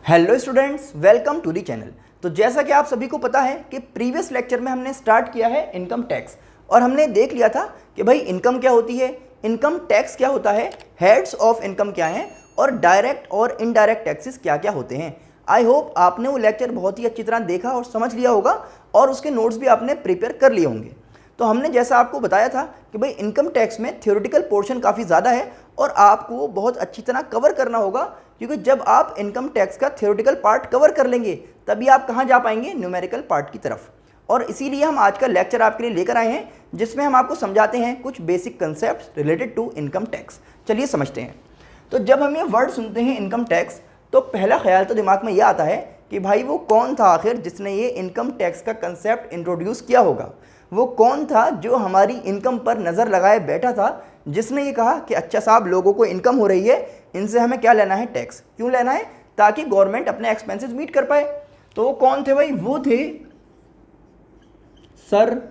Hello students, welcome to the channel. तो जैसा कि आप सभी को पता है कि प्रीवियस लेक्चर में हमने स्टार्ट किया है इनकम टैक्स और हमने देख लिया था कि भाई इनकम क्या होती है, इनकम टैक्स क्या होता है, हेड्स ऑफ इनकम क्या हैं और डायरेक्ट और इनडायरेक्ट टैक्सेस क्या क्या होते हैं। आई होप आपने वो लेक्चर बहुत ही अच्छी तरह देखा और समझ लिया होगा और उसके नोट्स भी आपने प्रिपेयर कर लिए होंगे। तो हमने जैसा आपको बताया था कि भाई इनकम टैक्स में थ्योरेटिकल पोर्शन काफ़ी ज़्यादा है और आपको बहुत अच्छी तरह कवर करना होगा, क्योंकि जब आप इनकम टैक्स का थ्योरेटिकल पार्ट कवर कर लेंगे तभी आप कहाँ जा पाएंगे, न्यूमेरिकल पार्ट की तरफ। और इसीलिए हम आज का लेक्चर आपके लिए लेकर आए हैं जिसमें हम आपको समझाते हैं कुछ basic concept related to income tax. चलिए समझते हैं। तो जब हम ये वर्ड सुनते हैं इनकम टैक्स तो पहला ख्याल तो दिमाग में यह आता है कि भाई वो कौन था आखिर जिसने ये इनकम टैक्स का कंसेप्ट इंट्रोड्यूस किया होगा, वो कौन था जो हमारी इनकम पर नज़र लगाए बैठा था, जिसने ये कहा कि अच्छा साहब लोगों को इनकम हो रही है, इनसे हमें क्या लेना है, टैक्स। क्यों लेना है? ताकि गवर्नमेंट अपने एक्सपेंसेस मीट कर पाए। तो वो कौन थे भाई? वो थे सर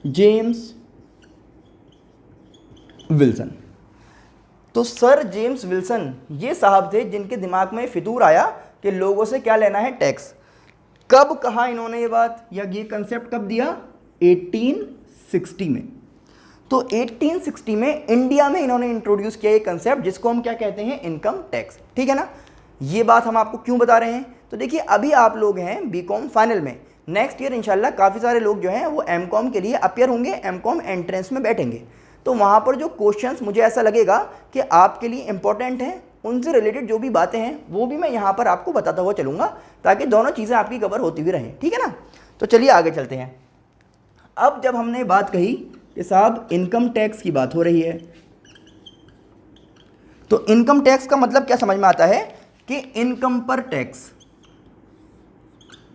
जेम्स विल्सन। तो सर जेम्स विल्सन ये साहब थे जिनके दिमाग में फितूर आया कि लोगों से क्या लेना है, टैक्स। कब कहा इन्होंने ये बात या ये कंसेप्ट कब दिया? 1860 में। तो 1860 में इंडिया में इन्होंने इंट्रोड्यूस किया ये कंसेप्ट जिसको हम क्या कहते हैं, इनकम टैक्स। ठीक है ना। ये बात हम आपको क्यों बता रहे हैं? तो देखिए अभी आप लोग हैं बीकॉम फाइनल में, नेक्स्ट ईयर इंशाल्लाह काफ़ी सारे लोग जो हैं वो एमकॉम के लिए अपियर होंगे, एमकॉम एंट्रेंस में बैठेंगे। तो वहाँ पर जो क्वेश्चंस मुझे ऐसा लगेगा कि आपके लिए इंपॉर्टेंट हैं, उनसे रिलेटेड जो भी बातें हैं वो भी मैं यहाँ पर आपको बताता हुआ चलूँगा ताकि दोनों चीज़ें आपकी कवर होती हुई रहें। ठीक है ना। तो चलिए आगे चलते हैं। अब जब हमने बात कही कि साहब इनकम टैक्स की बात हो रही है, तो इनकम टैक्स का मतलब क्या समझ में आता है कि इनकम पर टैक्स,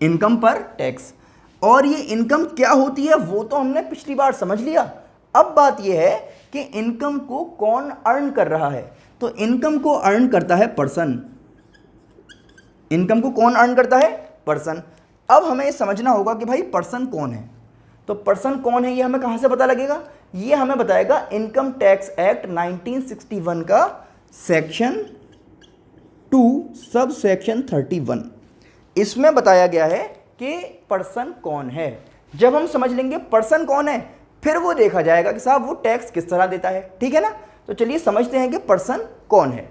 इनकम पर टैक्स। और ये इनकम क्या होती है वो तो हमने पिछली बार समझ लिया। अब बात यह है कि इनकम को कौन अर्न कर रहा है। तो इनकम को अर्न करता है पर्सन। इनकम को कौन अर्न करता है? पर्सन। अब हमें समझना होगा कि भाई पर्सन कौन है। तो पर्सन कौन है ये हमें कहाँ से पता लगेगा? ये हमें बताएगा इनकम टैक्स एक्ट 1961 का सेक्शन 2 सब सेक्शन 31। इसमें बताया गया है कि पर्सन कौन है। जब हम समझ लेंगे पर्सन कौन है फिर वो देखा जाएगा कि साहब वो टैक्स किस तरह देता है। ठीक है ना। तो चलिए समझते हैं कि पर्सन कौन है।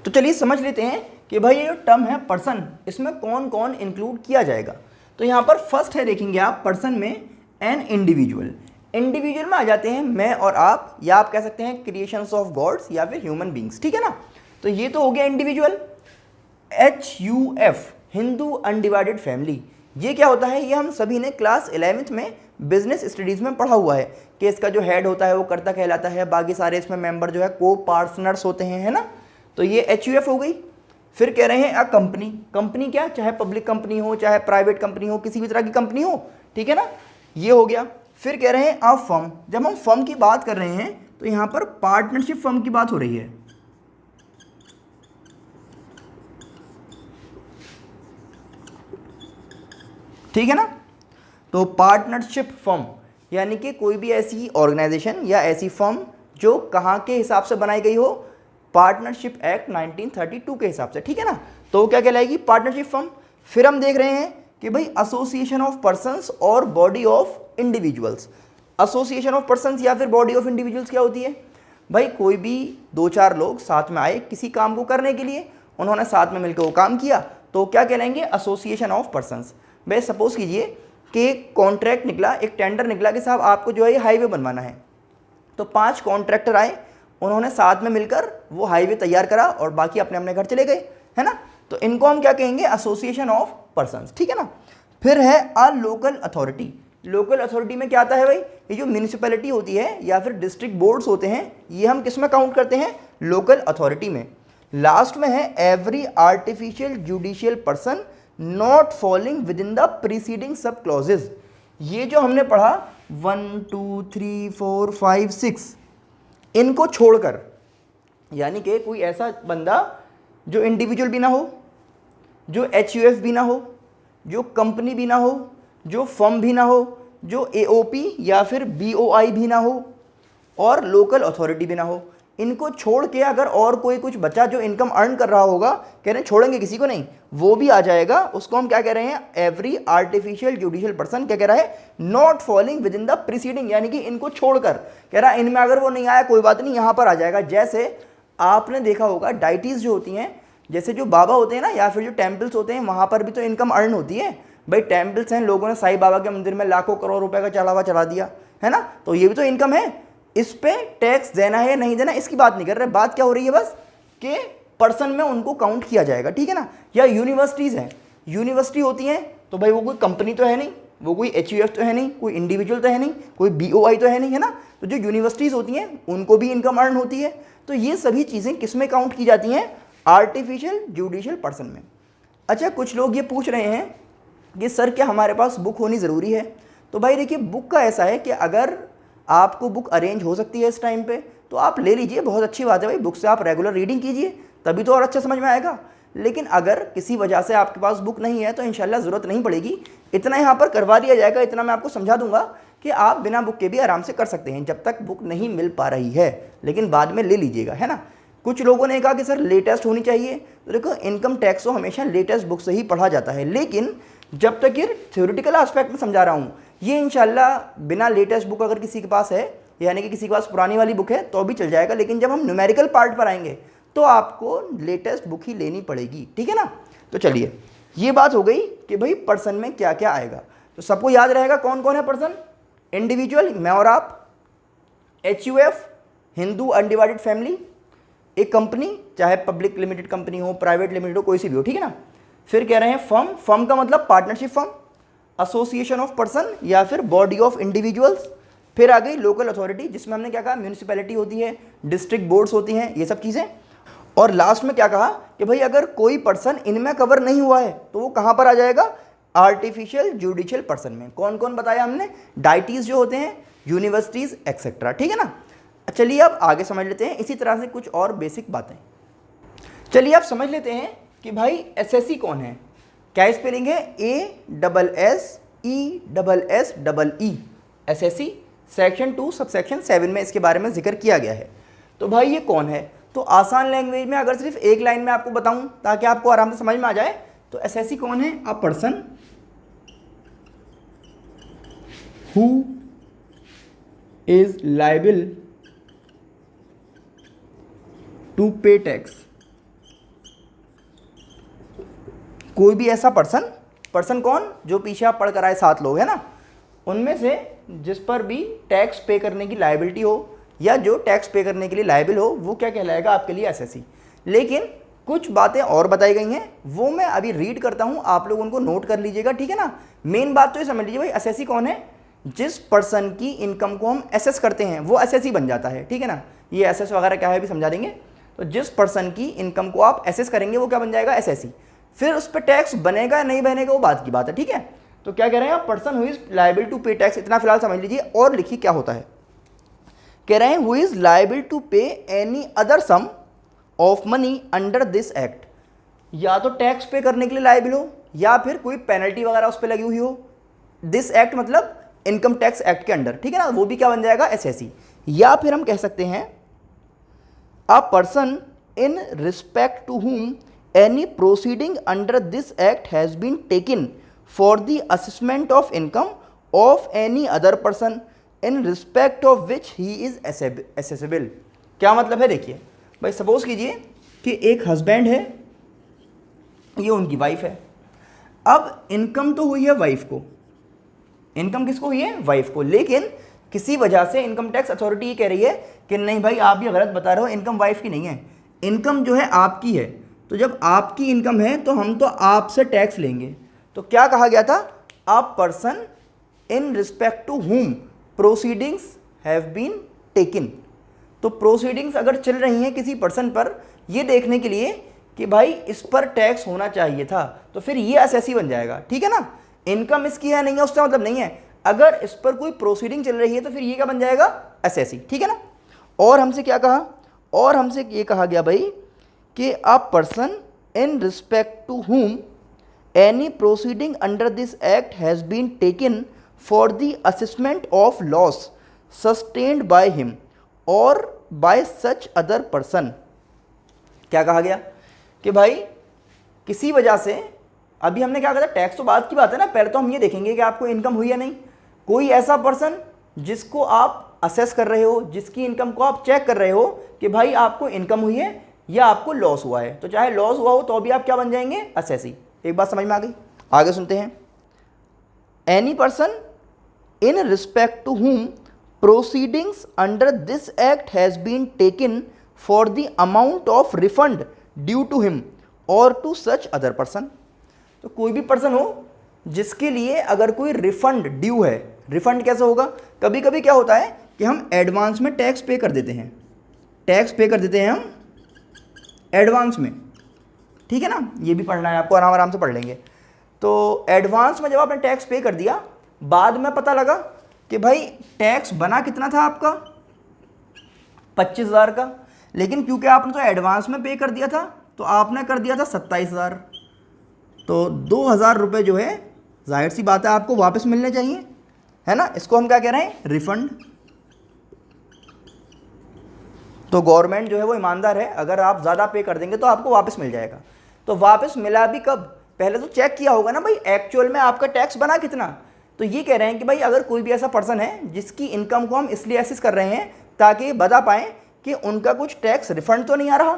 तो चलिए समझ लेते हैं कि भाई ये जो टर्म है पर्सन, इसमें कौन कौन इंक्लूड किया जाएगा। तो यहाँ पर फर्स्ट है, देखेंगे आप पर्सन में एन इंडिविजुअल। इंडिविजुअल में आ जाते हैं मैं और आप, या आप कह सकते हैं क्रिएशंस ऑफ गॉड्स या फिर ह्यूमन बींग्स। ठीक है ना। तो ये तो हो गया individual. HUF Hindu undivided family, ये क्या होता है? ये हम सभी ने क्लास 11th में बिजनेस स्टडीज़ में पढ़ा हुआ है कि इसका जो हेड होता है वो कर्ता कहलाता है, बाकी सारे इसमें मेंबर जो है को पार्टनर्स होते हैं, है ना। तो ये HUF हो गई। फिर कह रहे हैं अ कंपनी। कंपनी क्या? चाहे पब्लिक कंपनी हो, चाहे प्राइवेट कंपनी हो, किसी भी तरह की कंपनी हो। ठीक है ना। ये हो गया। फिर कह रहे हैं अ फर्म। जब हम फर्म की बात कर रहे हैं तो यहाँ पर पार्टनरशिप फर्म की बात हो रही है। ठीक है ना। तो पार्टनरशिप फर्म यानी कि कोई भी ऐसी ऑर्गेनाइजेशन या ऐसी फर्म जो कहाँ के हिसाब से बनाई गई हो, पार्टनरशिप एक्ट 1932 के हिसाब से। ठीक है ना। तो क्या कहलाएगी? Partnership firm. फिर हम देख रहे हैं कि भाई एसोसिएशन ऑफ पर्संस और body of individuals. Association of persons या फिर बॉडी ऑफ इंडिविजुअल्स क्या होती है? भाई कोई भी 2-4 लोग साथ में आए किसी काम को करने के लिए, उन्होंने साथ में मिलकर वो काम किया, तो क्या कहलाएंगे? Association of persons. भाई सपोज कीजिए कि एक कॉन्ट्रैक्ट निकला, एक टेंडर निकला कि साहब आपको जो है ये हाईवे बनवाना है। तो 5 कॉन्ट्रैक्टर आए, उन्होंने साथ में मिलकर वो हाईवे तैयार करा और बाकी अपने अपने घर चले गए, है ना। तो इनको हम क्या कहेंगे? Association of persons. ठीक है ना। फिर है a local authority. Local authority में क्या आता है भाई? ये जो म्यूनिसिपैलिटी होती है या फिर डिस्ट्रिक्ट बोर्ड्स होते हैं, ये हम किस में काउंट करते हैं? लोकल अथॉरिटी में। लास्ट में है every artificial judicial person not falling with in the preceding सब क्लॉजेज। ये जो हमने पढ़ा 1 2 3 4 5 6, इनको छोड़कर, यानी कि कोई ऐसा बंदा जो इंडिविजुअल भी ना हो, जो HUF भी ना हो, जो कंपनी भी ना हो, जो फर्म भी ना हो, जो AOP या फिर BOI भी ना हो और लोकल अथॉरिटी भी ना हो, इनको छोड़ के अगर और कोई कुछ बचा जो इनकम अर्न कर रहा होगा, कह रहे हैं छोड़ेंगे किसी को नहीं, वो भी आ जाएगा। उसको हम क्या कह रहे हैं, एवरी आर्टिफिशियल जुडिशियल पर्सन क्या कह रहा है, not falling with in the preceding, यानी कि इनको छोड़कर कह रहा है इनमें अगर वो नहीं आया कोई बात नहीं, यहाँ पर आ जाएगा। जैसे आपने देखा होगा डाइटीज जो होती हैं, जैसे जो बाबा होते हैं ना, या फिर जो टेम्पल्स होते हैं, वहाँ पर भी तो इनकम अर्न होती है। भाई टेम्पल्स हैं, लोगों ने साईं बाबा के मंदिर में लाखों करोड़ रुपए का चढ़ावा चढ़ा दिया है ना, तो ये भी तो इनकम है। इस पे टैक्स देना है या नहीं देना इसकी बात नहीं कर रहे, बात क्या हो रही है बस कि पर्सन में उनको काउंट किया जाएगा, ठीक है ना। या यूनिवर्सिटीज़ हैं, यूनिवर्सिटी होती हैं तो भाई वो कोई कंपनी तो है नहीं, वो कोई HUF तो है नहीं, कोई इंडिविजुअल तो है नहीं, कोई BOI तो है नहीं, है ना। तो जो यूनिवर्सिटीज़ होती हैं उनको भी इनकम अर्न होती है। तो ये सभी चीज़ें किस में काउंट की जाती हैं, आर्टिफिशियल जुडिशियल पर्सन में। अच्छा, कुछ लोग ये पूछ रहे हैं कि सर क्या हमारे पास बुक होनी ज़रूरी है। तो भाई देखिए, बुक का ऐसा है कि अगर आपको बुक अरेंज हो सकती है इस टाइम पे तो आप ले लीजिए, बहुत अच्छी बात है भाई, बुक से आप रेगुलर रीडिंग कीजिए तभी तो और अच्छा समझ में आएगा। लेकिन अगर किसी वजह से आपके पास बुक नहीं है तो इंशाल्लाह ज़रूरत नहीं पड़ेगी, इतना यहाँ पर करवा दिया जाएगा, इतना मैं आपको समझा दूंगा कि आप बिना बुक के भी आराम से कर सकते हैं जब तक बुक नहीं मिल पा रही है, लेकिन बाद में ले लीजिएगा, है ना। कुछ लोगों ने कहा कि सर लेटेस्ट होनी चाहिए, तो देखो इनकम टैक्स तो हमेशा लेटेस्ट बुक से ही पढ़ा जाता है, लेकिन जब तक ये थ्योरेटिकल एस्पेक्ट में समझा रहा हूँ, ये इंशाल्लाह बिना लेटेस्ट बुक अगर किसी के पास है, यानी कि किसी के पास पुरानी वाली बुक है तो भी चल जाएगा, लेकिन जब हम न्यूमेरिकल पार्ट पर आएंगे तो आपको लेटेस्ट बुक ही लेनी पड़ेगी, ठीक है ना। तो चलिए, ये बात हो गई कि भाई पर्सन में क्या क्या आएगा। तो सबको याद रहेगा कौन कौन है पर्सन, इंडिविजुअल मैं और आप, HUF हिंदू अनडिवाइडेड फैमिली, एक कंपनी चाहे पब्लिक लिमिटेड कंपनी हो, प्राइवेट लिमिटेड हो, कोई सी भी हो, ठीक है ना। फिर कह रहे हैं फर्म, फर्म का मतलब partnership firm, association of person या फिर बॉडी ऑफ इंडिविजुअल्स। फिर आ गई लोकल अथॉरिटी, जिसमें हमने क्या कहा, म्यूनिसिपैलिटी होती है, डिस्ट्रिक्ट बोर्ड्स होती हैं, ये सब चीज़ें। और लास्ट में क्या कहा कि भाई अगर कोई पर्सन इनमें कवर नहीं हुआ है तो वो कहाँ पर आ जाएगा, आर्टिफिशियल जुडिशियल पर्सन में। कौन कौन बताया हमने, डाइटीज जो होते हैं, यूनिवर्सिटीज़ एक्सेट्रा, ठीक है ना। चलिए अब आगे समझ लेते हैं इसी तरह से कुछ और बेसिक बातें। चलिए आप समझ लेते हैं कि भाई SSE कौन है। क्या स्पेलिंग है, ASSESSEE, SSE सेक्शन 2 सबसेक्शन 7 में इसके बारे में जिक्र किया गया है। तो भाई ये कौन है, तो आसान लैंग्वेज में अगर सिर्फ एक लाइन में आपको बताऊं ताकि आपको आराम से समझ में आ जाए, तो SSE कौन है, a person who is liable to pay tax. कोई भी ऐसा पर्सन, पर्सन कौन, जो पीछे आप पढ़ कर आए 7 लोग है ना, उनमें से जिस पर भी टैक्स पे करने की लायबिलिटी हो या जो टैक्स पे करने के लिए लायबिल हो, वो क्या कहलाएगा आपके लिए, SSE। लेकिन कुछ बातें और बताई गई हैं, वो मैं अभी रीड करता हूँ, आप लोग उनको नोट कर लीजिएगा, ठीक है ना। मेन बात तो ये समझ लीजिए भाई, SSE कौन है, जिस पर्सन की इनकम को हम एसेस करते हैं वो SSE बन जाता है, ठीक है ना। ये एसेस वगैरह क्या है भी समझा देंगे। तो जिस पर्सन की इनकम को आप एसेस करेंगे वो क्या बन जाएगा, SSE। फिर उस पर टैक्स बनेगा या नहीं बनेगा वो बात की बात है, ठीक है। तो क्या कह रहे हैं आप, person who is liable to pay tax, इतना फिलहाल समझ लीजिए। और लिखिए क्या होता है, कह रहे हैं who is liable to pay any other sum of money under this act. या तो टैक्स पे करने के लिए लायबल हो या फिर कोई पेनल्टी वगैरह उस पर लगी हुई हो, दिस एक्ट मतलब इनकम टैक्स एक्ट के अंडर, ठीक है ना, वो भी क्या बन जाएगा, SSE। या फिर हम कह सकते हैं a person in respect to whom any proceeding under this act has been taken for the assessment of income of any other person in respect of which he is assessable। क्या मतलब है, देखिए भाई, सपोज कीजिए कि एक husband है, ये उनकी वाइफ है। अब इनकम तो हुई है वाइफ को, इनकम किसको हुई है, वाइफ को, लेकिन किसी वजह से इनकम टैक्स अथॉरिटी ये कह रही है कि नहीं भाई आप ये गलत बता रहे हो, इनकम वाइफ की नहीं है, इनकम जो है आपकी है। तो जब आपकी इनकम है तो हम तो आपसे टैक्स लेंगे। तो क्या कहा गया था, a person in respect to whom proceedings have been taken. तो प्रोसीडिंग्स अगर चल रही हैं किसी पर्सन पर, ये देखने के लिए कि भाई इस पर टैक्स होना चाहिए था, तो फिर ये SSE बन जाएगा, ठीक है ना। इनकम इसकी है नहीं है उसका मतलब नहीं है, अगर इस पर कोई प्रोसीडिंग चल रही है तो फिर ये क्या बन जाएगा, SSE, ठीक है ना। और हमसे क्या कहा, और हमसे ये कहा गया भाई कि a person in respect to whom any proceeding under this act has been taken for the assessment of loss sustained by him or by such other person. क्या कहा गया कि भाई किसी वजह से, अभी हमने क्या कहा था, टैक्स तो बाद की बात है ना, पहले तो हम ये देखेंगे कि आपको इनकम हुई या नहीं। कोई ऐसा पर्सन जिसको आप असेस कर रहे हो, जिसकी इनकम को आप चेक कर रहे हो कि भाई आपको इनकम हुई है या आपको लॉस हुआ है, तो चाहे लॉस हुआ हो तो भी आप क्या बन जाएंगे, असेसी। एक बात समझ में आ गई, आगे सुनते हैं। Any person in respect to whom proceedings under this act has been taken for the amount of refund due to him or to such other person। तो कोई भी पर्सन हो जिसके लिए अगर कोई रिफंड ड्यू है। रिफंड कैसे होगा, कभी कभी क्या होता है कि हम एडवांस में टैक्स पे कर देते हैं, टैक्स पे कर देते हैं हम एडवांस में, ठीक है ना, ये भी पढ़ना है आपको, आराम आराम से पढ़ लेंगे। तो एडवांस में जब आपने टैक्स पे कर दिया, बाद में पता लगा कि भाई टैक्स बना कितना था आपका, 25,000 का, लेकिन क्योंकि आपने तो एडवांस में पे कर दिया था तो आपने कर दिया था 27,000, तो 2,000 रुपये जो है जाहिर सी बात है आपको वापस मिलने चाहिए, है ना। इसको हम क्या कह रहे हैं, रिफंड। तो गवर्नमेंट जो है वो ईमानदार है, अगर आप ज़्यादा पे कर देंगे तो आपको वापस मिल जाएगा। तो वापस मिला भी कब, पहले तो चेक किया होगा ना भाई एक्चुअल में आपका टैक्स बना कितना। तो ये कह रहे हैं कि भाई अगर कोई भी ऐसा पर्सन है जिसकी इनकम को हम इसलिए असेस कर रहे हैं ताकि बता पाएँ कि उनका कुछ टैक्स रिफंड तो नहीं आ रहा,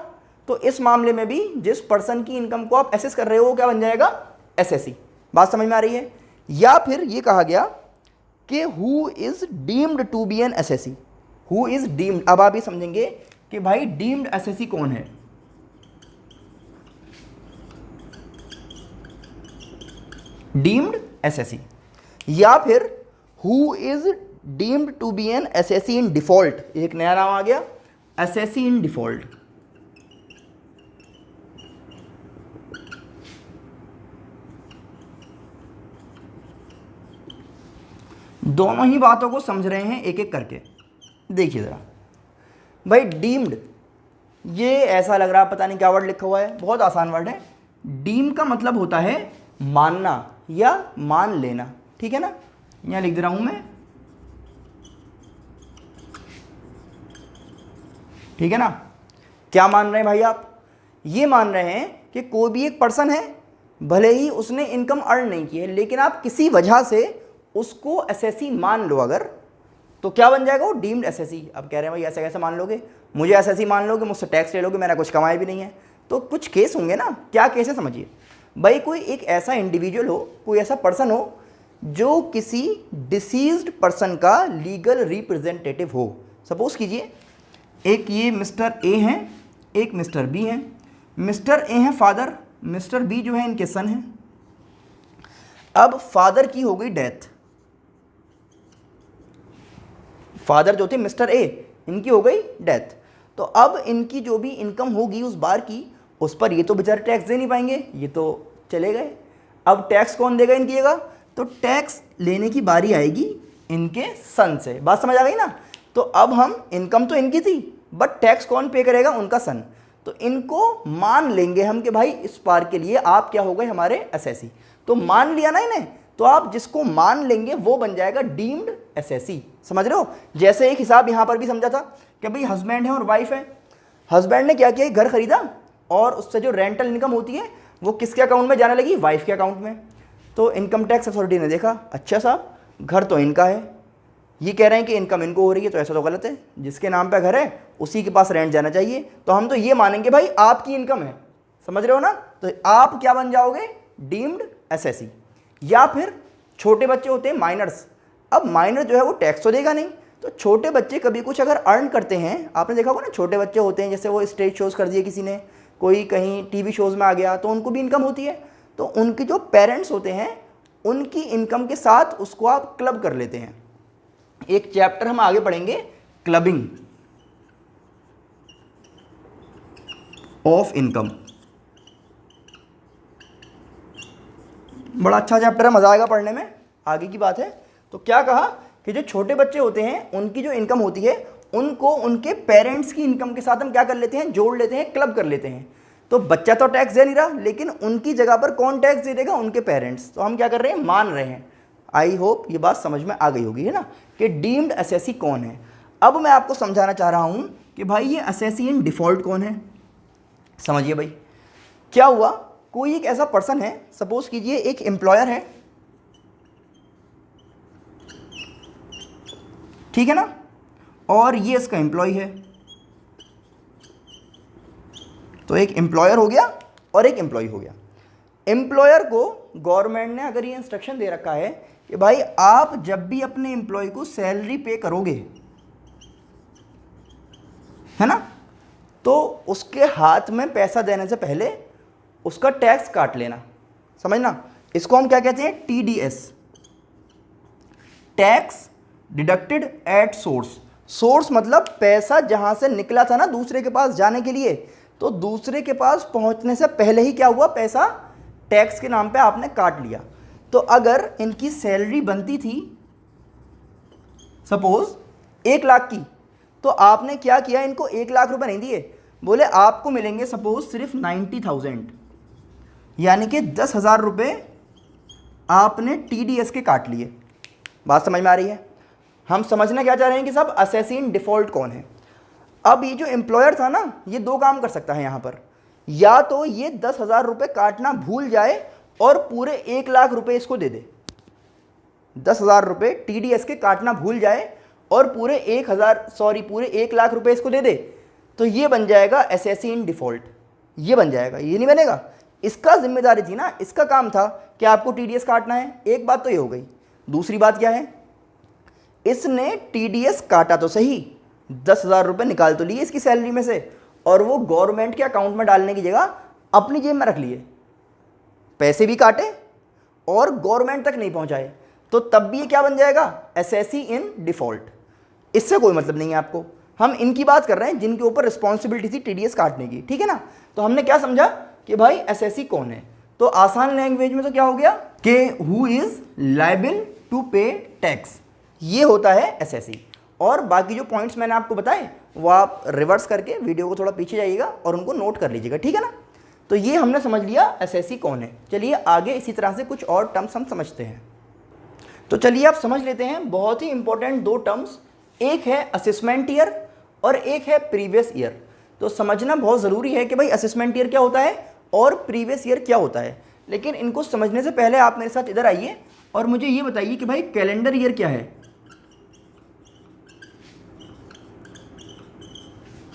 तो इस मामले में भी जिस पर्सन की इनकम को आप असेस कर रहे हो वो क्या बन जाएगा, एसएससी। बात समझ में आ रही है। या फिर ये कहा गया कि who is deemed to be an SSC, who is deemed. अब आप ये समझेंगे कि भाई डीम्ड एसएससी कौन है। डीम्ड एसएससी, या फिर who is deemed to be an SSC in default, एक नया नाम आ गया, एसएससी इन डिफॉल्ट। दोनों ही बातों को समझ रहे हैं एक एक करके, देखिए ज़रा। भाई डीम्ड, ये ऐसा लग रहा है पता नहीं क्या वर्ड लिखा हुआ है, बहुत आसान वर्ड है। डीम का मतलब होता है मानना या मान लेना, ठीक है ना। यहाँ लिख दे रहा हूँ मैं, ठीक है ना। क्या मान रहे हैं भाई आप, ये मान रहे हैं कि कोई भी एक पर्सन है, भले ही उसने इनकम अर्न नहीं की है, लेकिन आप किसी वजह से उसको एसएससी मान लो अगर, तो क्या बन जाएगा वो, डीम्ड एसएससी। अब कह रहे हैं भाई ऐसे कैसे मान लोगे, मुझे एसएससी मान लोगे, मुझसे टैक्स ले लोगे, मैंने कुछ कमाया भी नहीं है। तो कुछ केस होंगे ना, क्या केस है समझिए। भाई कोई एक ऐसा इंडिविजुअल हो, कोई ऐसा पर्सन हो जो किसी डिसीज्ड पर्सन का लीगल रिप्रेजेंटेटिव हो। सपोज कीजिए एक ये मिस्टर ए हैं, एक मिस्टर बी हैं। मिस्टर ए हैं फादर, मिस्टर बी जो है इनके सन हैं। अब फादर की हो गई डेथ, फादर जो थे मिस्टर ए, इनकी हो गई डेथ। तो अब इनकी जो भी इनकम होगी उस बार की, उस पर ये तो बेचारे टैक्स दे नहीं पाएंगे, ये तो चले गए। अब टैक्स कौन देगा इनकी जगह, तो टैक्स लेने की बारी आएगी इनके सन से। बात समझ आ गई ना। तो अब हम, इनकम तो इनकी थी बट टैक्स कौन पे करेगा, उनका सन। तो इनको मान लेंगे हम कि भाई इस बार के लिए आप क्या हो गए, हमारे एसएससी। तो मान लिया ना इन्हें, तो आप जिसको मान लेंगे वो बन जाएगा डीम्ड एसएससी। समझ रहे हो। जैसे एक हिसाब यहाँ पर भी समझा था कि भाई हस्बैंड है और वाइफ है। हस्बैंड ने क्या किया, घर खरीदा और उससे जो रेंटल इनकम होती है वो किसके अकाउंट में जाने लगी, वाइफ के अकाउंट में। तो इनकम टैक्स अथॉरिटी ने देखा, अच्छा साहब घर तो इनका है, ये कह रहे हैं कि इनकम इनको हो रही है, तो ऐसा तो गलत है, जिसके नाम पे घर है उसी के पास रेंट जाना चाहिए। तो हम तो ये मानेंगे भाई आपकी इनकम है। समझ रहे हो ना। तो आप क्या बन जाओगे, डीम्ड एसएससी। या फिर छोटे बच्चे होते हैं माइनर्स। अब माइनर जो है वो टैक्स तो देगा नहीं, तो छोटे बच्चे कभी कुछ अगर अर्न करते हैं, आपने देखा होगा ना, छोटे बच्चे होते हैं जैसे वो स्टेज शोज़ कर दिए किसी ने, कोई कहीं टीवी शोज़ में आ गया, तो उनको भी इनकम होती है। तो उनके जो पेरेंट्स होते हैं उनकी इनकम के साथ उसको आप क्लब कर लेते हैं। एक चैप्टर हम आगे पढ़ेंगे, क्लबिंग ऑफ इनकम। बड़ा अच्छा चैप्टर है, मजा आएगा पढ़ने में, आगे की बात है। तो क्या कहा कि जो छोटे बच्चे होते हैं उनकी जो इनकम होती है उनको उनके पेरेंट्स की इनकम के साथ हम क्या कर लेते हैं, जोड़ लेते हैं, क्लब कर लेते हैं। तो बच्चा तो टैक्स दे नहीं रहा, लेकिन उनकी जगह पर कौन टैक्स दे देगा, उनके पेरेंट्स। तो हम क्या कर रहे हैं, मान रहे हैं। आई होप ये बात समझ में आ गई होगी, है ना, कि डीम्ड एसएससी कौन है। अब मैं आपको समझाना चाह रहा हूँ कि भाई ये असेसी इन डिफ़ॉल्ट कौन है। समझिए भाई क्या हुआ, कोई एक ऐसा पर्सन है, सपोज कीजिए एक एम्प्लॉयर है, ठीक है ना, और ये इसका एम्प्लॉय है। तो एक एम्प्लॉयर हो गया और एक एम्प्लॉय हो गया। एम्प्लॉयर को गवर्नमेंट ने अगर ये इंस्ट्रक्शन दे रखा है कि भाई आप जब भी अपने एम्प्लॉय को सैलरी पे करोगे, है ना, तो उसके हाथ में पैसा देने से पहले उसका टैक्स काट लेना। समझना, इसको हम क्या कहते हैं, TDS, tax deducted at source. Source मतलब पैसा जहां से निकला था ना दूसरे के पास जाने के लिए, तो दूसरे के पास पहुंचने से पहले ही क्या हुआ, पैसा टैक्स के नाम पे आपने काट लिया। तो अगर इनकी सैलरी बनती थी सपोज 1 लाख की, तो आपने क्या किया, इनको 1 लाख रुपए नहीं दिए, बोले आपको मिलेंगे सपोज सिर्फ 90,000, यानी कि 10,000 रुपये आपने TDS के काट लिए। बात समझ में आ रही है। हम समझना क्या चाह रहे हैं कि साहब असेसी इन डिफ़ॉल्ट कौन है। अब ये जो एम्प्लॉयर था ना, ये 2 काम कर सकता है यहाँ पर, या तो ये 10,000 रुपये काटना भूल जाए और पूरे 1 लाख रुपए इसको दे दे। 10,000 रुपये TDS के काटना भूल जाए और पूरे 1 लाख रुपए इसको दे दे, तो ये बन जाएगा असेसी इन डिफ़ॉल्ट। ये बन जाएगा, ये नहीं बनेगा। इसका जिम्मेदारी थी ना, इसका काम था कि आपको TDS काटना है। एक बात तो ये हो गई। दूसरी बात क्या है, इसने TDS काटा तो सही, 10,000 रुपये निकाल तो लिए इसकी सैलरी में से, और वो गवर्नमेंट के अकाउंट में डालने की जगह अपनी जेब में रख लिए। पैसे भी काटे और गवर्नमेंट तक नहीं पहुंचाए, तो तब भी ये क्या बन जाएगा, असेसी इन डिफ़ॉल्ट। इससे कोई मतलब नहीं है आपको, हम इनकी बात कर रहे हैं जिनके ऊपर रिस्पॉन्सिबिलिटी थी TDS काटने की, ठीक है ना। तो हमने क्या समझा कि भाई असेसी कौन है, तो आसान लैंग्वेज में तो क्या हो गया कि who is liable to pay tax, ये होता है असेसी। और बाकी जो पॉइंट्स मैंने आपको बताए वो आप रिवर्स करके वीडियो को थोड़ा पीछे जाइएगा और उनको नोट कर लीजिएगा, ठीक है ना। तो ये हमने समझ लिया असेसी कौन है। चलिए आगे इसी तरह से कुछ और टर्म्स हम समझते हैं। तो चलिए आप समझ लेते हैं बहुत ही इंपॉर्टेंट 2 टर्म्स, एक है असेसमेंट ईयर और एक है प्रीवियस ईयर। तो समझना बहुत ज़रूरी है कि भाई असेसमेंट ईयर क्या होता है और प्रीवियस ईयर क्या होता है। लेकिन इनको समझने से पहले आप मेरे साथ इधर आइए और मुझे ये बताइए कि भाई कैलेंडर ईयर क्या है।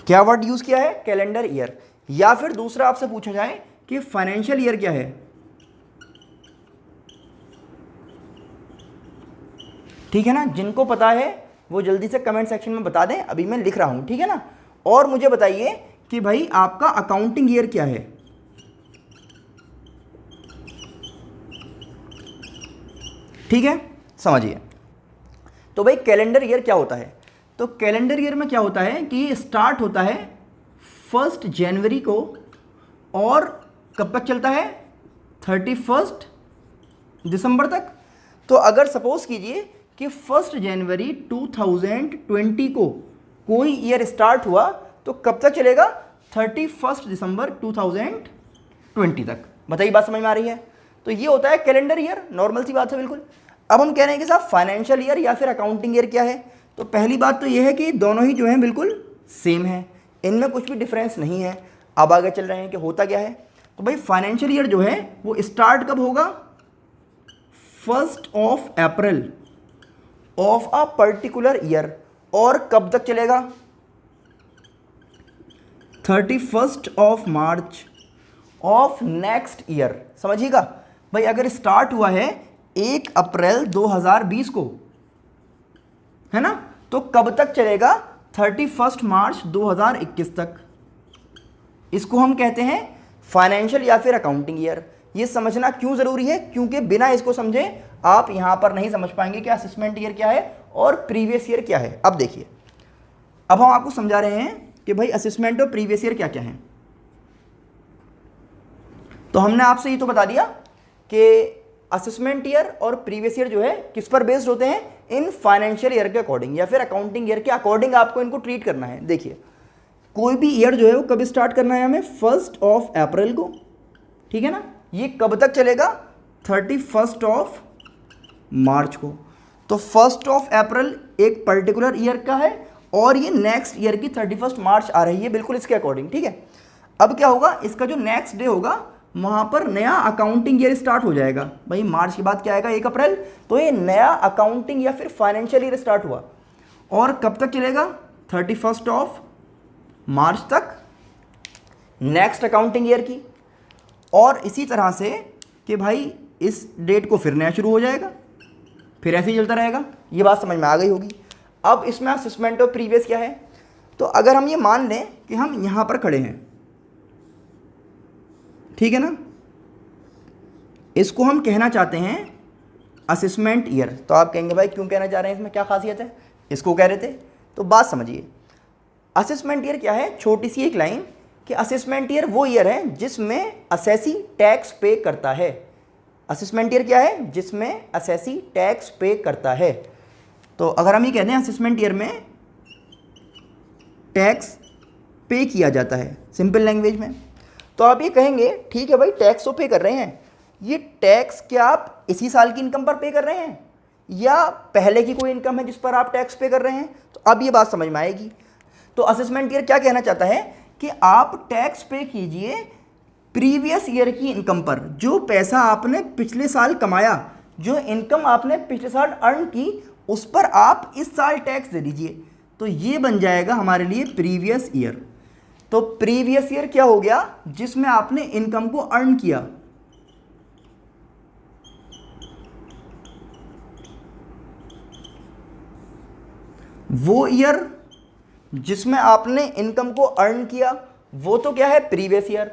क्या वर्ड यूज़ किया है, कैलेंडर ईयर। या फिर दूसरा आपसे पूछा जाए कि फाइनेंशियल ईयर क्या है। ठीक है ना, जिनको पता है वो जल्दी से कमेंट सेक्शन में बता दें, अभी मैं लिख रहा हूं, ठीक है ना। और मुझे बताइए कि भाई आपका अकाउंटिंग ईयर क्या है। ठीक है, समझिए। तो भाई कैलेंडर ईयर क्या होता है, तो कैलेंडर ईयर में क्या होता है कि ये स्टार्ट होता है 1 जनवरी को और कब तक चलता है, 31 दिसंबर तक। तो अगर सपोज कीजिए कि 1 जनवरी 2020 को कोई ईयर स्टार्ट हुआ तो कब तक चलेगा, 31 दिसंबर 2020 तक। बताइए बात समझ में आ रही है। तो ये होता है कैलेंडर ईयर, नॉर्मल सी बात है बिल्कुल। अब हम कह रहे हैं कि साहब फाइनेंशियल ईयर या फिर अकाउंटिंग ईयर क्या है। तो पहली बात तो ये है कि दोनों ही जो हैं बिल्कुल सेम है, इनमें कुछ भी डिफरेंस नहीं है। अब आगे चल रहे हैं कि होता क्या है। तो भाई फाइनेंशियल ईयर जो है वो स्टार्ट कब होगा, 1 अप्रैल ऑफ अ पर्टिकुलर ईयर, और कब तक चलेगा, 31 मार्च ऑफ नेक्स्ट ईयर। समझिएगा भाई, अगर स्टार्ट हुआ है 1 अप्रैल 2020 को, है ना, तो कब तक चलेगा, 31 मार्च 2021 तक। इसको हम कहते हैं फाइनेंशियल या फिर अकाउंटिंग ईयर। ये समझना क्यों ज़रूरी है, क्योंकि बिना इसको समझे आप यहां पर नहीं समझ पाएंगे कि असेसमेंट ईयर क्या है और प्रीवियस ईयर क्या है। अब देखिए, अब हम आपको समझा रहे हैं कि भाई असेसमेंट और प्रीवियस ईयर क्या क्या है। तो हमने आपसे ये तो बता दिया कि असेसमेंट ईयर और प्रीवियस ईयर जो है किस पर बेस्ड होते हैं, इन फाइनेंशियल ईयर के अकॉर्डिंग या फिर अकाउंटिंग ईयर के अकॉर्डिंग आपको इनको ट्रीट करना है। देखिए, कोई भी ईयर जो है वो कब स्टार्ट करना है हमें, 1 अप्रैल को, ठीक है ना। ये कब तक चलेगा, 31 मार्च को। तो 1 अप्रैल एक पर्टिकुलर ईयर का है और ये नेक्स्ट ईयर की 31 मार्च आ रही है, बिल्कुल इसके अकॉर्डिंग, ठीक है। अब क्या होगा, इसका जो नेक्स्ट डे होगा वहाँ पर नया अकाउंटिंग ईयर स्टार्ट हो जाएगा। भाई मार्च के बाद क्या आएगा, 1 अप्रैल, तो ये नया अकाउंटिंग या फिर फाइनेंशियल ईयर स्टार्ट हुआ। और कब तक चलेगा, 31 मार्च तक नेक्स्ट अकाउंटिंग ईयर की। और इसी तरह से कि भाई इस डेट को फिर नया शुरू हो जाएगा, फिर ऐसे ही चलता रहेगा। ये बात समझ में आ गई होगी। अब इसमें असेसमेंट ऑफ प्रीवियस क्या है, तो अगर हम ये मान लें कि हम यहाँ पर खड़े हैं, ठीक है ना, इसको हम कहना चाहते हैं असेसमेंट ईयर। तो आप कहेंगे भाई क्यों कहना चाह रहे हैं, इसमें क्या खासियत है, इसको कह रहे थे। तो बात समझिए, असेसमेंट ईयर क्या है, छोटी सी एक लाइन कि असेसमेंट ईयर वो ईयर है जिसमें असेसी टैक्स पे करता है। असेसमेंट ईयर क्या है, जिसमें असेसी टैक्स पे करता है। तो अगर हम ये कहते हैं असेसमेंट ईयर में टैक्स पे किया जाता है सिंपल लैंग्वेज में, तो आप ये कहेंगे ठीक है भाई टैक्स तो पे कर रहे हैं, ये टैक्स क्या आप इसी साल की इनकम पर पे कर रहे हैं या पहले की कोई इनकम है जिस पर आप टैक्स पे कर रहे हैं। तो अब ये बात समझ में आएगी। तो असेसमेंट ईयर क्या कहना चाहता है कि आप टैक्स पे कीजिए प्रीवियस ईयर की इनकम पर, जो पैसा आपने पिछले साल कमाया, जो इनकम आपने पिछले साल अर्न की, उस पर आप इस साल टैक्स दे दीजिए। तो ये बन जाएगा हमारे लिए प्रीवियस ईयर। तो प्रीवियस ईयर क्या हो गया, जिसमें आपने इनकम को अर्न किया। वो ईयर जिसमें आपने इनकम को अर्न किया वो तो क्या है, प्रीवियस ईयर।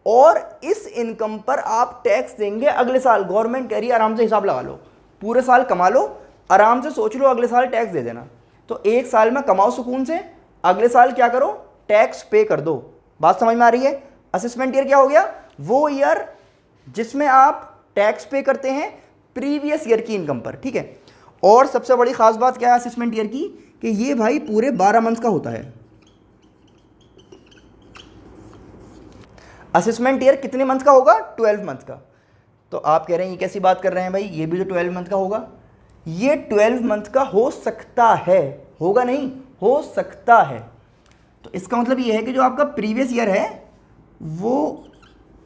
और इस इनकम पर आप टैक्स देंगे अगले साल। गवर्नमेंट कह रही है आराम से हिसाब लगा लो, पूरे साल कमा लो, आराम से सोच लो अगले साल टैक्स दे देना। तो एक साल में कमाओ सुकून से, अगले साल क्या करो, टैक्स पे कर दो। बात समझ में आ रही है। असेसमेंट ईयर क्या हो गया, वो ईयर जिसमें आप टैक्स पे करते हैं प्रीवियस ईयर की इनकम पर, ठीक है। और सबसे बड़ी खास बात क्या है असेसमेंट ईयर की, कि ये भाई पूरे 12 मंथ का होता है। असेसमेंट ईयर कितने मंथ का होगा, 12 मंथ का। तो आप कह रहे हैं ये कैसी बात कर रहे हैं भाई, ये भी तो 12 मंथ का होगा। ये 12 मंथ का हो सकता है, होगा नहीं, हो सकता है। तो इसका मतलब ये है कि जो आपका प्रीवियस ईयर है वो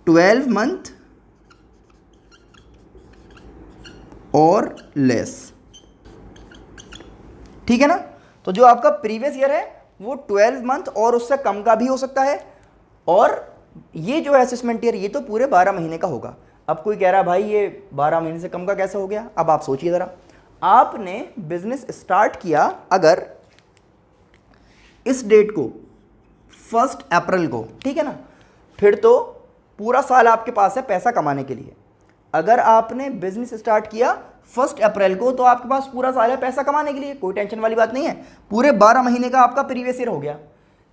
12 मंथ और लेस, ठीक है ना। तो जो आपका प्रीवियस ईयर है वो 12 मंथ और उससे कम का भी हो सकता है। और ये जो है असेसमेंट ईयर, ये तो पूरे 12 महीने का होगा। अब कोई कह रहा है भाई ये 12 महीने से कम का कैसे हो गया। अब आप सोचिए ज़रा, आपने बिजनेस स्टार्ट किया अगर इस डेट को 1 अप्रैल को, ठीक है ना, फिर तो पूरा साल आपके पास है पैसा कमाने के लिए। अगर आपने बिजनेस स्टार्ट किया 1 अप्रैल को तो आपके पास पूरा साल है पैसा कमाने के लिए, कोई टेंशन वाली बात नहीं है। पूरे 12 महीने का आपका प्रीवियस ईयर हो गया।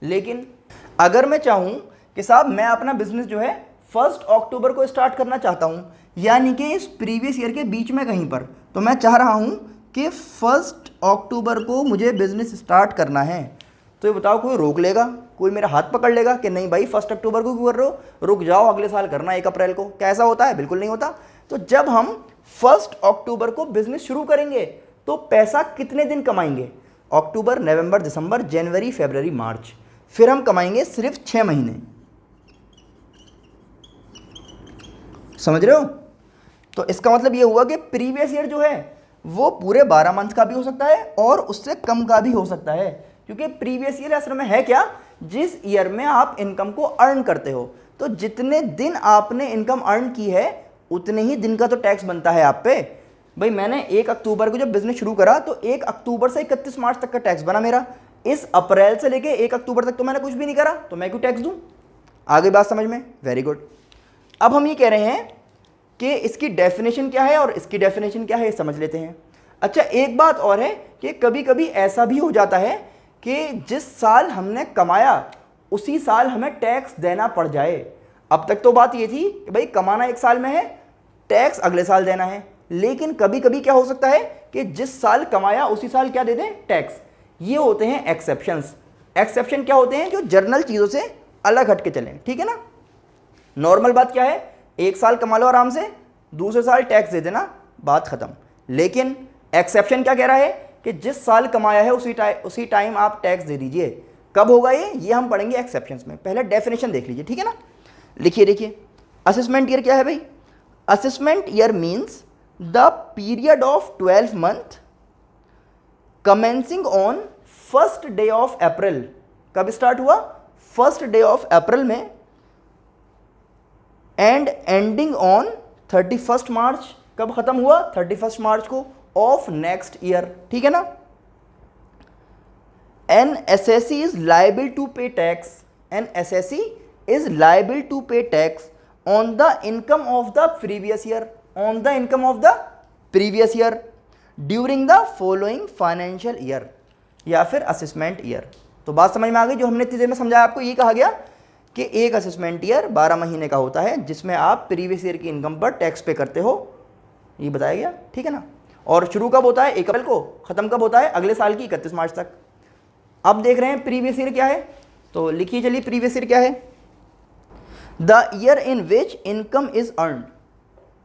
लेकिन अगर मैं चाहूँ कि साहब मैं अपना बिजनेस जो है 1 अक्टूबर को स्टार्ट करना चाहता हूँ, यानी कि इस प्रीवियस ईयर के बीच में कहीं पर, तो मैं चाह रहा हूँ कि 1 अक्टूबर को मुझे बिजनेस स्टार्ट करना है, तो ये बताओ कोई रोक लेगा, कोई मेरा हाथ पकड़ लेगा कि नहीं भाई 1 अक्टूबर को क्यों कर रहे हो, रुक जाओ अगले साल करना 1 अप्रैल को। कैसा होता है, बिल्कुल नहीं होता। तो जब हम 1 अक्टूबर को बिजनेस शुरू करेंगे तो पैसा कितने दिन कमाएंगे, अक्टूबर, नवंबर, दिसंबर, जनवरी, फरवरी, मार्च, फिर हम कमाएंगे सिर्फ 6 महीने। समझ रहे हो। तो इसका मतलब ये हुआ कि प्रीवियस ईयर जो है वो पूरे 12 मंथ का भी हो सकता है और उससे कम का भी हो सकता है, क्योंकि प्रीवियस ईयर असल में है क्या, जिस ईयर में आप इनकम को अर्न करते हो। तो जितने दिन आपने इनकम अर्न की है उतने ही दिन का तो टैक्स बनता है आप पे। भाई मैंने 1 अक्टूबर को जब बिजनेस शुरू करा तो 1 अक्टूबर से 31 मार्च तक का टैक्स बना मेरा। इस अप्रैल से लेके 1 अक्टूबर तक तो मैंने कुछ भी नहीं करा, तो मैं क्यों टैक्स दूं। आगे बात समझ में, वेरी गुड। अब हम ये कह रहे हैं कि इसकी डेफिनेशन क्या है और इसकी डेफिनेशन क्या है, ये समझ लेते हैं। अच्छा, एक बात और है कि कभी कभी ऐसा भी हो जाता है कि जिस साल हमने कमाया उसी साल हमें टैक्स देना पड़ जाए। अब तक तो बात ये थी कि भाई कमाना 1 साल में है, टैक्स अगले साल देना है। लेकिन कभी कभी क्या हो सकता है कि जिस साल कमाया उसी साल क्या दे दें, टैक्स। ये होते हैं एक्सेप्शंस। एक्सेप्शन क्या होते हैं, जो जर्नल चीज़ों से अलग हट के चलें, ठीक है ना। नॉर्मल बात क्या है, 1 साल कमा लो आराम से, दूसरे साल टैक्स दे देना, बात खत्म। लेकिन एक्सेप्शन क्या कह रहा है कि जिस साल कमाया है उसी टाइम आप टैक्स दे दीजिए। कब होगा ये हम पढ़ेंगे एक्सेप्शंस में। पहले डेफिनेशन देख लीजिए, ठीक है ना। देखिए असेसमेंट ईयर क्या है भाई। Assessment year means the period of 12 month commencing on first day of April. कब स्टार्ट हुआ? फर्स्ट डे ऑफ अप्रैल में एंड एंडिंग ऑन 31 मार्च। कब खत्म हुआ? 31 मार्च को ऑफ नेक्स्ट ईयर, ठीक है ना। An SSC is liable to pay tax. An SSC is liable to pay tax on the income of the previous year, on the income of the previous year during the following financial year, या फिर assessment year. तो बात समझ में आ गई जो हमने इतनी देर में समझाया आपको। ये कहा गया कि एक असेसमेंट ईयर 12 महीने का होता है जिसमें आप प्रीवियस ईयर की इनकम पर टैक्स पे करते हो, ये बताया गया, ठीक है ना। और शुरू कब होता है? 1 अप्रैल को। ख़त्म कब होता है? अगले साल की 31 मार्च तक। अब देख रहे हैं प्रीवियस ईयर क्या है, तो लिखिए चलिए प्रीवियस ईयर क्या है। The year in which income is earn,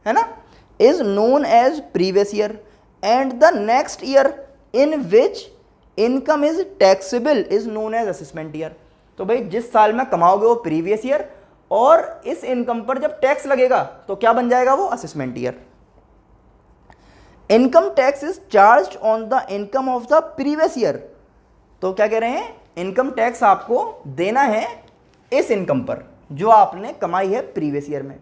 है ना, is known as previous year and the next year in which income is taxable is known as assessment year. तो भाई जिस साल में कमाओगे वो प्रीवियस ईयर, और इस इनकम पर जब टैक्स लगेगा तो क्या बन जाएगा वो? Assessment year. Income tax is charge on the income of the previous year. तो क्या कह रहे हैं? इनकम टैक्स आपको देना है इस इनकम पर जो आपने कमाई है प्रीवियस ईयर में।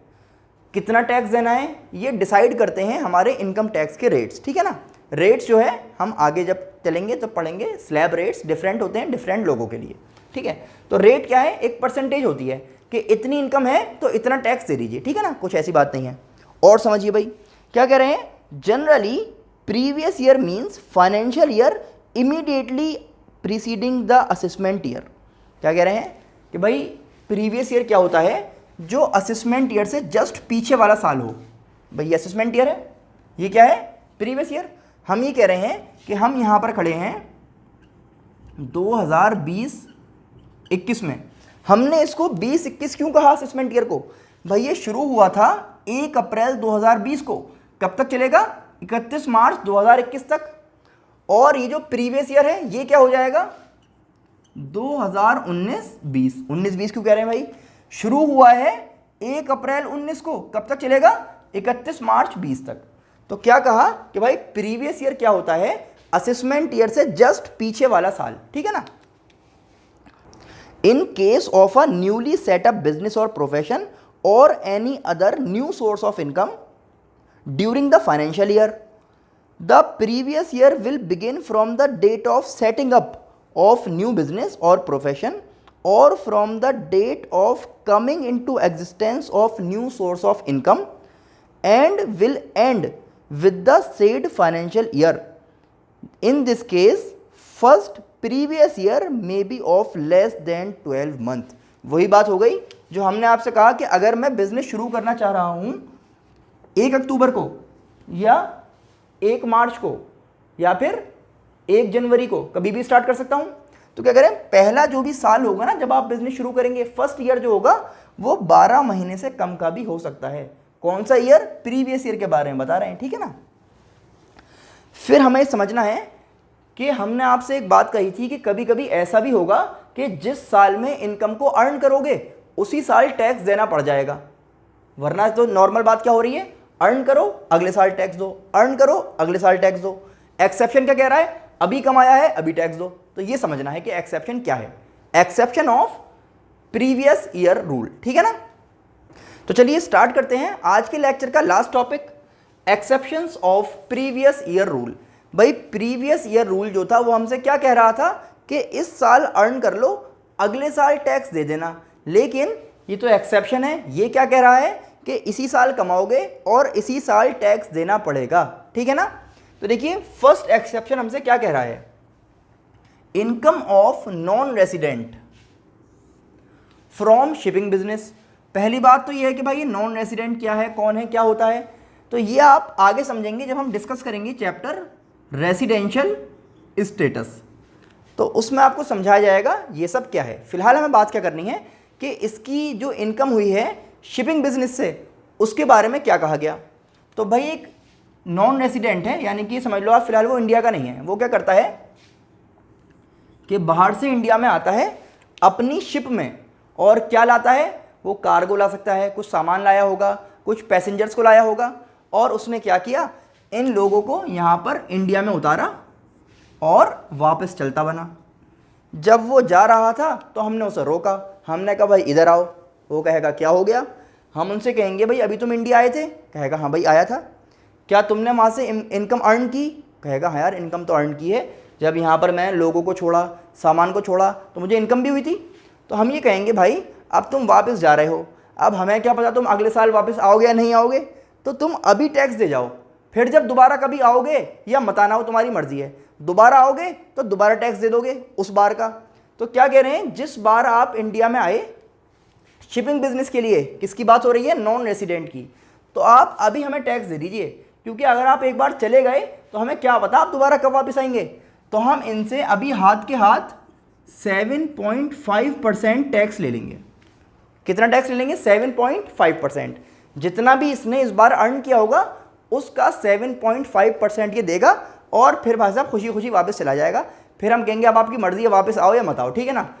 कितना टैक्स देना है ये डिसाइड करते हैं हमारे इनकम टैक्स के रेट्स, ठीक है ना। रेट्स जो है हम आगे जब चलेंगे तो पढ़ेंगे। स्लैब रेट्स डिफरेंट होते हैं डिफरेंट लोगों के लिए, ठीक है। तो रेट क्या है? एक परसेंटेज होती है कि इतनी इनकम है तो इतना टैक्स दे दीजिए, ठीक है ना। कुछ ऐसी बात नहीं है। और समझिए भाई क्या कह रहे हैं। Generally previous year means financial year immediately preceding the assessment year. क्या कह रहे हैं कि भाई प्रीवियस ईयर क्या होता है? जो असेसमेंट ईयर से जस्ट पीछे वाला साल हो। भाई असेसमेंट ईयर है, ये क्या है? Previous year. हम ये कह रहे हैं कि हम यहाँ पर खड़े हैं 2020-21 में। हमने इसको 20-21 क्यों कहा असेसमेंट ईयर को? भाई ये शुरू हुआ था 1 अप्रैल 2020 को। कब तक चलेगा? 31 मार्च 2021 तक। और ये जो प्रीवियस ईयर है ये क्या हो जाएगा? 2019-20। 19-20 क्यों कह रहे हैं भाई? शुरू हुआ है 1 अप्रैल 19 को, कब तक चलेगा? 31 मार्च 20 तक। तो क्या कहा कि भाई प्रीवियस ईयर क्या होता है? असेसमेंट ईयर से जस्ट पीछे वाला साल, ठीक है ना। In case of a newly set up business और profession or any other new source of income during the financial year, the previous year will begin from the date of setting up of new business और profession or from the date of coming into existence of new source of income and will end with the said financial year. In this case, first previous year may be of less than 12 month. वही बात हो गई जो हमने आपसे कहा कि अगर मैं बिजनेस शुरू करना चाह रहा हूँ 1 अक्टूबर को या 1 मार्च को या फिर 1 जनवरी को, कभी भी स्टार्ट कर सकता हूँ। तो क्या करें? पहला जो भी साल होगा ना जब आप बिजनेस शुरू करेंगे, फर्स्ट ईयर जो होगा वो 12 महीने से कम का भी हो सकता है। कौन सा ईयर? प्रीवियस ईयर के बारे में बता रहे हैं, ठीक है ना। फिर हमें समझना है कि हमने आपसे एक बात कही थी कि कभी कभी ऐसा भी होगा कि जिस साल में इनकम को अर्न करोगे उसी साल टैक्स देना पड़ जाएगा। वरना तो नॉर्मल बात क्या हो रही है? अर्न करो अगले साल टैक्स दो, अर्न करो अगले साल टैक्स दो। एक्सेप्शन क्या कह रहा है? अभी कमाया है अभी टैक्स दो। तो ये समझना है कि एक्सेप्शन क्या है। Exception of previous year rule, ठीक है ना। तो चलिए स्टार्ट करते हैं आज के लेक्चर का last topic, exceptions of previous year rule. भाई प्रीवियस ईयर रूल जो था वो हमसे क्या कह रहा था कि इस साल अर्न कर लो अगले साल टैक्स दे देना, लेकिन ये तो एक्सेप्शन है। ये क्या कह रहा है कि इसी साल कमाओगे और इसी साल टैक्स देना पड़ेगा, ठीक है ना। तो देखिए फर्स्ट एक्सेप्शन हमसे क्या कह रहा है? Income of non resident from shipping business. पहली बात तो ये है कि भाई ये नॉन रेसिडेंट क्या है, कौन है, क्या होता है, तो ये आप आगे समझेंगे जब हम डिस्कस करेंगे चैप्टर रेसिडेंशियल स्टेटस। तो उसमें आपको समझाया जाएगा ये सब क्या है। फिलहाल हमें बात क्या करनी है कि इसकी जो इनकम हुई है शिपिंग बिजनेस से उसके बारे में क्या कहा गया। तो भाई एक नॉन रेसिडेंट है, यानी कि समझ लो आप फिलहाल वो इंडिया का नहीं है, वो क्या करता है कि बाहर से इंडिया में आता है अपनी शिप में, और क्या लाता है, वो कार्गो ला सकता है, कुछ सामान लाया होगा, कुछ पैसेंजर्स को लाया होगा, और उसने क्या किया, इन लोगों को यहाँ पर इंडिया में उतारा और वापस चलता बना। जब वो जा रहा था तो हमने उसे रोका, हमने कहा भाई इधर आओ। वो कहेगा क्या हो गया, हम उनसे कहेंगे भाई अभी तुम इंडिया आए थे, कहेगा हाँ भाई आया था। क्या तुमने वहाँ से इनकम अर्न की, कहेगा हाँ यार इनकम तो अर्न की है, जब यहाँ पर मैं लोगों को छोड़ा, सामान को छोड़ा, तो मुझे इनकम भी हुई थी। तो हम ये कहेंगे भाई अब तुम वापस जा रहे हो, अब हमें क्या पता तुम अगले साल वापस आओगे या नहीं आओगे, तो तुम अभी टैक्स दे जाओ, फिर जब दोबारा कभी आओगे या मत आना हो तुम्हारी मर्जी है, दोबारा आओगे तो दोबारा टैक्स दे दोगे उस बार का। तो क्या कह रहे हैं, जिस बार आप इंडिया में आए शिपिंग बिजनेस के लिए, किसकी बात हो रही है, नॉन रेसिडेंट की, तो आप अभी हमें टैक्स दे दीजिए, क्योंकि अगर आप एक बार चले गए तो हमें क्या पता आप दोबारा कब वापस आएंगे। तो हम इनसे अभी हाथ के हाथ 7.5% टैक्स ले लेंगे। कितना टैक्स ले लेंगे, 7.5%। जितना भी इसने इस बार अर्न किया होगा उसका 7.5% ये देगा, और फिर भाई साहब खुशी खुशी वापस चला जाएगा। फिर हम कहेंगे अब आपकी मर्जी है वापस आओ या मत आओ, ठीक है ना।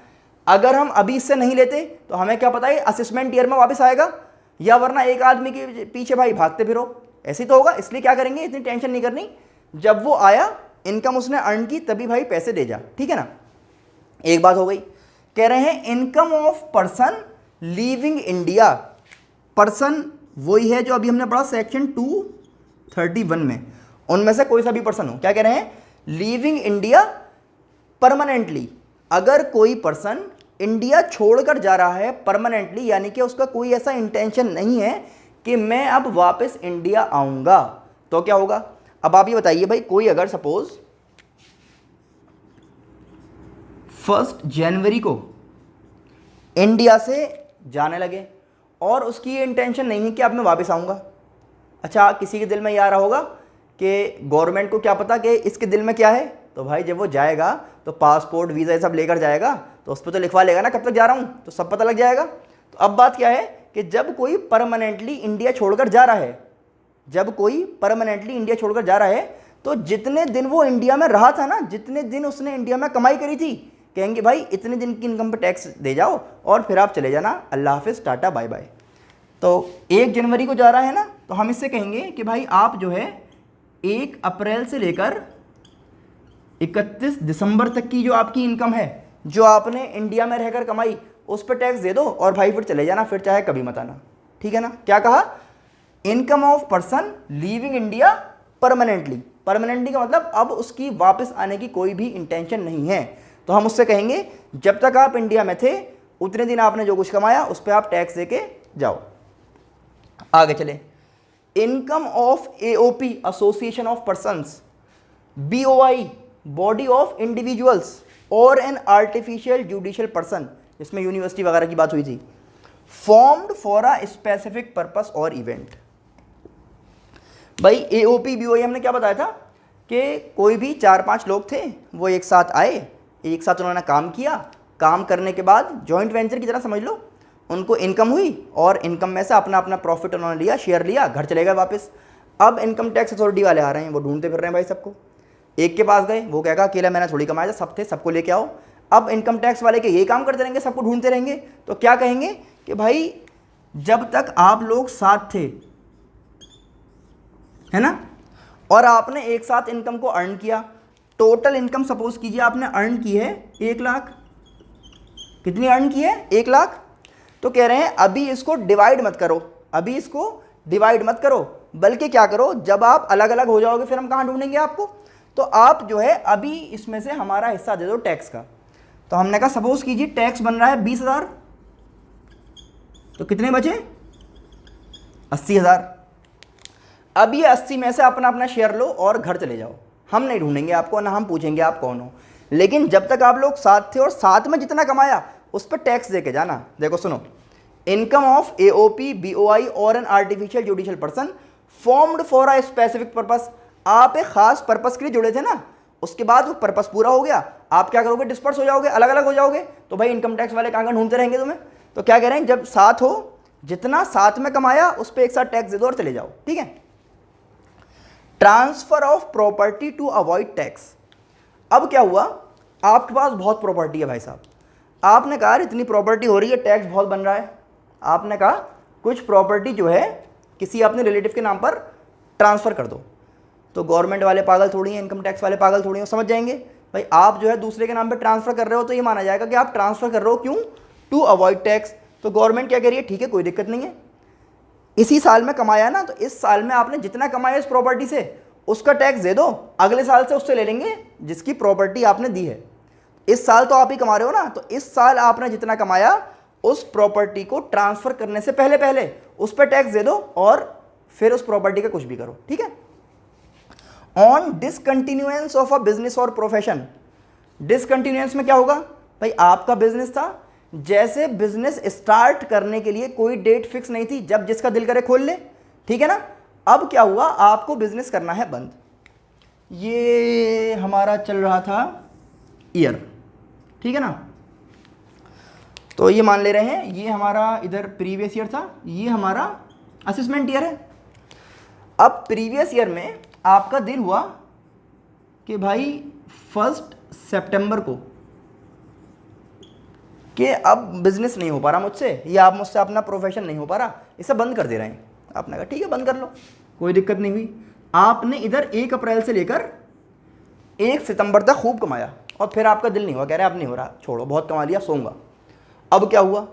अगर हम अभी इससे नहीं लेते तो हमें क्या पता है असेसमेंट ईयर में वापस आएगा, या वरना एक आदमी के पीछे भाई भागते फिरो, ऐसे तो होगा। इसलिए क्या करेंगे, इतनी टेंशन नहीं करनी, जब वो आया इनकम उसने अर्न की तभी भाई पैसे दे जा, ठीक है ना। एक बात हो गई। कह रहे हैं income of person leaving India. Person वही है जो अभी हमने पढ़ा सेक्शन 231 में, उनमें से कोई सा भी पर्सन हो। क्या कह रहे हैं, लीविंग इंडिया परमानेंटली। अगर कोई पर्सन इंडिया छोड़कर जा रहा है परमानेंटली, यानी कि उसका कोई ऐसा इंटेंशन नहीं है कि मैं अब वापस इंडिया आऊंगा, तो क्या होगा। अब आप ये बताइए भाई, कोई अगर सपोज 1 जनवरी को इंडिया से जाने लगे और उसकी ये इंटेंशन नहीं है कि अब मैं वापस आऊंगा। अच्छा, किसी के दिल में ये आ रहा होगा कि गवर्नमेंट को क्या पता कि इसके दिल में क्या है, तो भाई जब वो जाएगा तो पासपोर्ट वीज़ा ये सब लेकर जाएगा, तो उस पर तो लिखवा लेगा ना कब तक जा रहा हूँ, तो सब पता लग जाएगा। तो अब बात क्या है कि जब कोई परमानेंटली इंडिया छोड़कर जा रहा है, जब कोई परमानेंटली इंडिया छोड़कर जा रहा है, तो जितने दिन वो इंडिया में रहा था ना, जितने दिन उसने इंडिया में कमाई करी थी, कहेंगे भाई इतने दिन की इनकम पर टैक्स दे जाओ और फिर आप चले जाना, अल्लाह हाफिज़, टाटा बाय बाय। तो 1 जनवरी को जा रहा है ना, तो हम इससे कहेंगे कि भाई आप जो है 1 अप्रैल से लेकर 31 दिसंबर तक की जो आपकी इनकम है, जो आपने इंडिया में रहकर कमाई, उस पर टैक्स दे दो और भाई फिर चले जाना, फिर चाहे कभी मत आना, ठीक है ना। क्या कहा, income of person leaving India permanently. Permanently का मतलब अब उसकी वापस आने की कोई भी इंटेंशन नहीं है। तो हम उससे कहेंगे जब तक आप इंडिया में थे उतने दिन आपने जो कुछ कमाया उस पर आप टैक्स दे के जाओ। आगे चले, income of AOP association of persons, BOI body of individuals और एन आर्टिफिशियल जुडिशियल पर्सन, इसमें यूनिवर्सिटी वगैरह की बात हुई थी, formed for a specific purpose और इवेंट। भाई एओपी बीओआई हमने क्या बताया था कि कोई भी 4-5 लोग थे, वो एक साथ आए, एक साथ उन्होंने काम किया, काम करने के बाद जॉइंट वेंचर की तरह समझ लो, उनको इनकम हुई और इनकम में से अपना अपना प्रॉफिट उन्होंने लिया, शेयर लिया, घर चले गए वापस। अब इनकम टैक्स अथॉरिटी वाले आ रहे हैं, वो ढूंढते फिर रहे हैं भाई सबको। एक के पास गए, वो कहेगा अकेला मैंने थोड़ी कमाया था, सब थे, सबको लेके आओ। अब इनकम टैक्स वाले के ये काम करते रहेंगे, सबको ढूंढते रहेंगे। तो क्या कहेंगे कि भाई जब तक आप लोग साथ थे, है ना, और आपने एक साथ इनकम को अर्न किया, टोटल इनकम सपोज कीजिए आपने अर्न की है 1 लाख, कितनी अर्न की है 1 लाख। तो कह रहे हैं अभी इसको डिवाइड मत करो, अभी इसको डिवाइड मत करो, बल्कि क्या करो, जब आप अलग अलग हो जाओगे फिर हम कहाँ ढूंढेंगे आपको, तो आप जो है अभी इसमें से हमारा हिस्सा दे दो टैक्स का। तो हमने कहा सपोज कीजिए टैक्स बन रहा है 20,000, तो कितने बचे 80,000। अब ये 80 में से अपना अपना शेयर लो और घर चले जाओ, हम नहीं ढूंढेंगे आपको, ना हम पूछेंगे आप कौन हो। लेकिन जब तक आप लोग साथ थे और साथ में जितना कमाया उस पर टैक्स दे के जाना। देखो सुनो, इनकम ऑफ एओपी बीओआई और an artificial judicial person formed for a specific purpose. आप एक खास पर्पस के लिए जुड़े थे ना, उसके बाद वो पर्पस पूरा हो गया, आप क्या करोगे, डिस्पर्स हो जाओगे, अलग अलग हो जाओगे, तो भाई इनकम टैक्स वाले कहाँ ढूंढते रहेंगे तुम्हें। तो क्या कह रहे हैं, जब साथ हो, जितना साथ में कमाया उस पर एक साथ टैक्स दे दो और चले जाओ, ठीक है। Transfer of property to avoid tax. अब क्या हुआ, आपके पास बहुत प्रॉपर्टी है भाई साहब, आपने कहा इतनी प्रॉपर्टी हो रही है, टैक्स बहुत बन रहा है, आपने कहा कुछ प्रॉपर्टी जो है किसी अपने रिलेटिव के नाम पर ट्रांसफ़र कर दो। तो गवर्नमेंट वाले पागल थोड़ी हैं, इनकम टैक्स वाले पागल थोड़ी हैं, समझ जाएंगे भाई आप जो है दूसरे के नाम पर ट्रांसफ़र कर रहे हो तो ये माना जाएगा कि आप ट्रांसफ़र कर रहे हो, क्यों, टू अवॉइड टैक्स। तो गवर्नमेंट क्या कह रही है, ठीक है कोई दिक्कत नहीं है, इसी साल में कमाया ना, तो इस साल में आपने जितना कमाया इस प्रॉपर्टी से उसका टैक्स दे दो, अगले साल से उससे ले लेंगे जिसकी प्रॉपर्टी आपने दी है। इस साल तो आप ही कमा रहे हो ना, तो इस साल आपने जितना कमाया उस प्रॉपर्टी को ट्रांसफ़र करने से पहले पहले उस पर टैक्स दे दो और फिर उस प्रॉपर्टी का कुछ भी करो, ठीक है। On discontinuance of a business और प्रोफेशन, डिसकंटिन्यूएंस में क्या होगा भाई, आपका बिजनेस था, जैसे बिजनेस स्टार्ट करने के लिए कोई डेट फिक्स नहीं थी, जब जिसका दिल करे खोल ले, ठीक है ना। अब क्या हुआ, आपको बिजनेस करना है बंद, ये हमारा चल रहा था ईयर, ठीक है ना, तो ये मान ले रहे हैं ये हमारा इधर प्रीवियस ईयर था, ये हमारा असेसमेंट ईयर है। अब प्रीवियस ईयर में आपका दिल हुआ कि भाई 1 सितंबर को कि अब बिजनेस नहीं हो पा रहा मुझसे, या आप मुझसे अपना प्रोफेशन नहीं हो पा रहा, इसे बंद कर दे रहे हैं। आपने कहा ठीक है बंद कर लो, कोई दिक्कत नहीं हुई। आपने इधर 1 अप्रैल से लेकर 1 सितंबर तक खूब कमाया और फिर आपका दिल नहीं हुआ, कह रहे अब नहीं हो रहा, छोड़ो बहुत कमा लिया, सोऊंगा। अब क्या हुआ,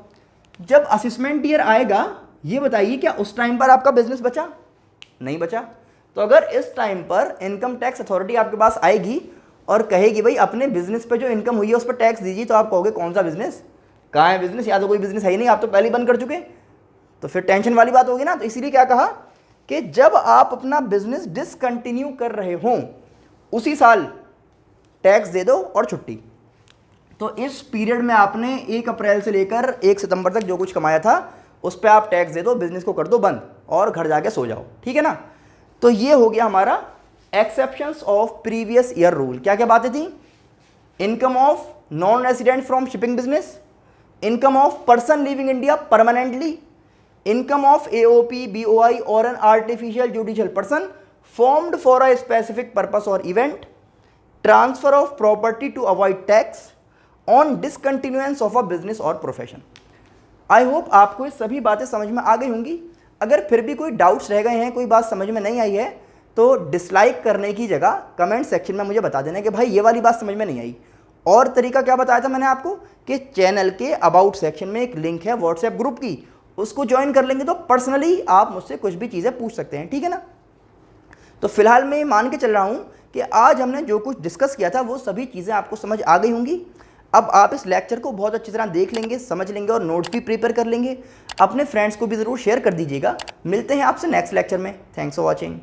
जब असेसमेंट ईयर आएगा ये बताइए क्या उस टाइम पर आपका बिजनेस बचा, नहीं बचा। तो अगर इस टाइम पर इनकम टैक्स अथॉरिटी आपके पास आएगी और कहेगी भाई अपने बिजनेस पे जो इनकम हुई है उस पर टैक्स दीजिए, तो आप कहोगे कौन सा बिजनेस, कहाँ है बिजनेस, या तो कोई बिजनेस है ही नहीं, आप तो पहले ही बंद कर चुके, तो फिर टेंशन वाली बात होगी ना। तो इसीलिए क्या कहा कि जब आप अपना बिजनेस डिसकंटिन्यू कर रहे हों उसी साल टैक्स दे दो और छुट्टी। तो इस पीरियड में आपने 1 अप्रैल से लेकर 1 सितंबर तक जो कुछ कमाया था उस पर आप टैक्स दे दो, बिजनेस को कर दो बंद और घर जाके सो जाओ, ठीक है ना। तो ये हो गया हमारा exceptions of previous year rule. क्या क्या बातें थी, income of non resident from shipping business, income of person living India permanently, income of AOP BOI और an artificial judicial person formed for a specific purpose और event, transfer of property to avoid tax, on discontinuance of a business और profession. I hope आपको ये सभी बातें समझ में आ गई होंगी। अगर फिर भी कोई डाउट्स रह गए हैं, कोई बात समझ में नहीं आई है, तो डिसलाइक करने की जगह कमेंट सेक्शन में मुझे बता देना कि भाई ये वाली बात समझ में नहीं आई। और तरीका क्या बताया था मैंने आपको कि चैनल के अबाउट सेक्शन में एक लिंक है व्हाट्सएप ग्रुप की, उसको ज्वाइन कर लेंगे तो पर्सनली आप मुझसे कुछ भी चीज़ें पूछ सकते हैं, ठीक है ना। तो फिलहाल मैं मान के चल रहा हूँ कि आज हमने जो कुछ डिस्कस किया था वो सभी चीज़ें आपको समझ आ गई होंगी। अब आप इस लेक्चर को बहुत अच्छी तरह देख लेंगे, समझ लेंगे और नोट्स भी प्रिपेयर कर लेंगे। अपने फ्रेंड्स को भी ज़रूर शेयर कर दीजिएगा। मिलते हैं आपसे नेक्स्ट लेक्चर में। Thanks for watching.